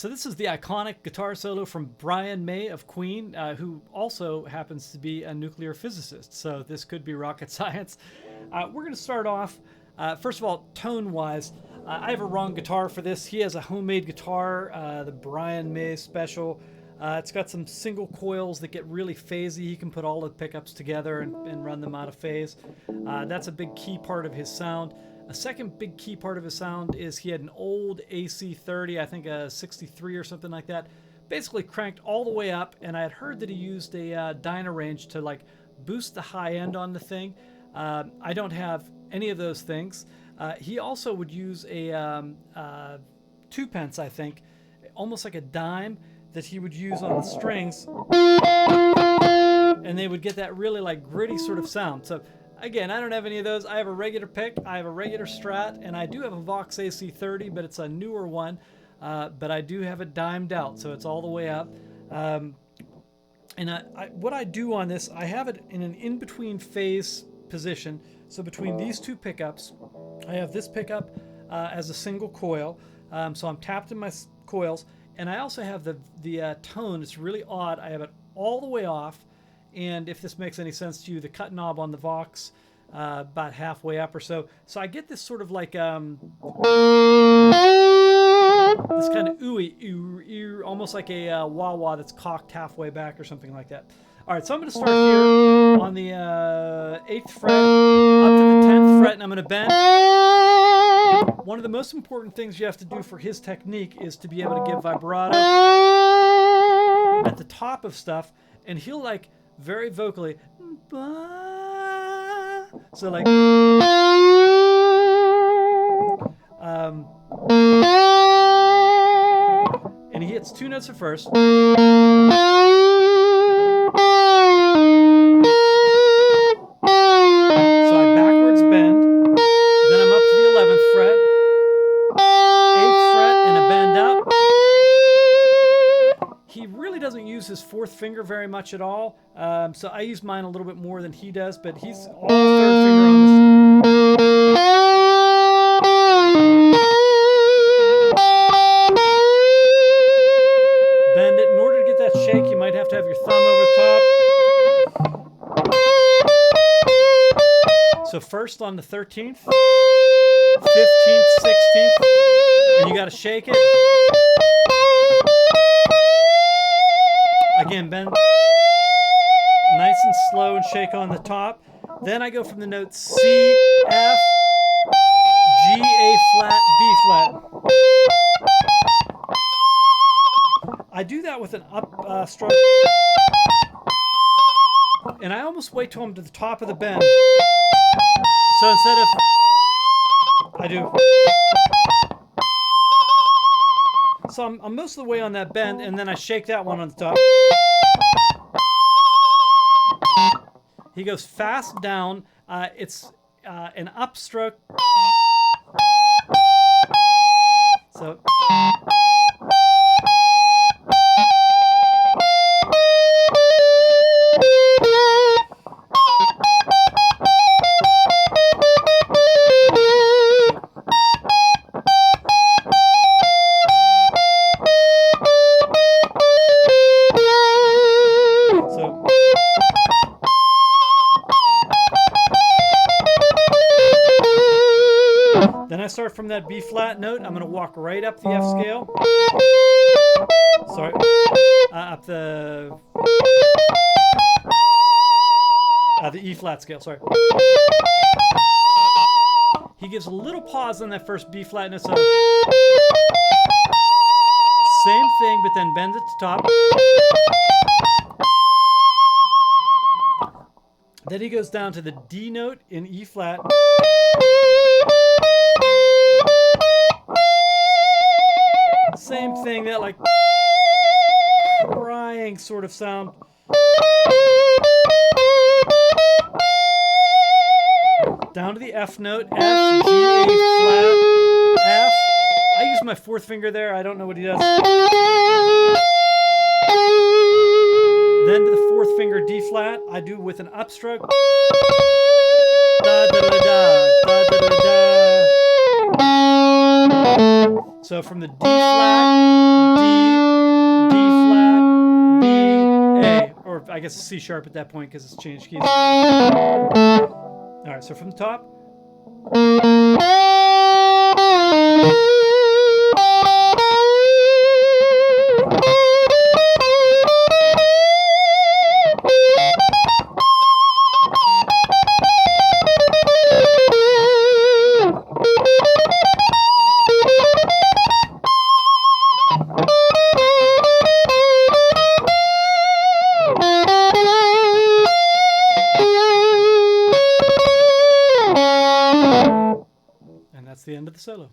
So this is the iconic guitar solo from Brian May of Queen, who also happens to be a nuclear physicist. So this could be rocket science. We're going to start off, first of all, tone-wise. I have a wrong guitar for this. He has a homemade guitar, the Brian May Special. It's got some single coils that get really phasey. He can put all the pickups together and run them out of phase. That's a big key part of his sound. A second big key part of his sound is he had an old AC30, I think a 63 or something like that, basically cranked all the way up, and I had heard that he used a Dynarange to like boost the high end on the thing. I don't have any of those things. He also would use a 2 pence, I think, almost like a dime that he would use on the strings, and they would get that really like gritty sort of sound. So again, I don't have any of those. I have a regular pick, I have a regular Strat, and I do have a Vox AC30, but it's a newer one. But I do have it dimed out, so it's all the way up. And what I do on this, I have it in an in-between phase position. So between these two pickups, I have this pickup as a single coil. So I'm tapped in my coils, and I also have the tone. It's really odd. I have it all the way off. And if this makes any sense to you, the cut knob on the Vox about halfway up or so. So I get this sort of like this kind of ooey, almost like a wah-wah that's cocked halfway back or something like that. All right, so I'm going to start here on the 8th fret up to the 10th fret, and I'm going to bend. One of the most important things you have to do for his technique is to be able to give vibrato at the top of stuff, and he'll like very vocally, so like, and he hits 2 notes at first, so I backwards bend, then I'm up to the 11th fret, 8th fret, and a bend up. He really doesn't use his 4th finger very much at all, so I use mine a little bit more than he does, but he's all 3rd finger on this. Bend it. In order to get that shake, you might have to have your thumb over the top. So first on the 13th, 15th, 16th, and you got to shake it. Again, bend nice and slow and shake on the top. Then I go from the notes C, F, G, A flat, B flat. I do that with an up stroke, and I almost wait till I'm to the top of the bend. So instead of, I do. So I'm most of the way on that bend, and then I shake that one on the top. He goes fast down. It's an upstroke. So. Then I start from that B flat note. I'm going to walk right up the F scale. Sorry. Up the E flat scale, sorry. He gives a little pause on that first B flat note. So same thing, but then bends at the top. Then he goes down to the D note in E flat. Same thing, that like crying sort of sound. Down to the F note, F, G, A flat, F. I use my 4th finger there, I don't know what he does. Then to the 4th finger, D flat, I do with an upstroke. Da da da da, da da da da. So from the D flat, flat, B, A, or I guess C sharp at that point because it's changed keys. All right, so from the top. And that's the end of the solo.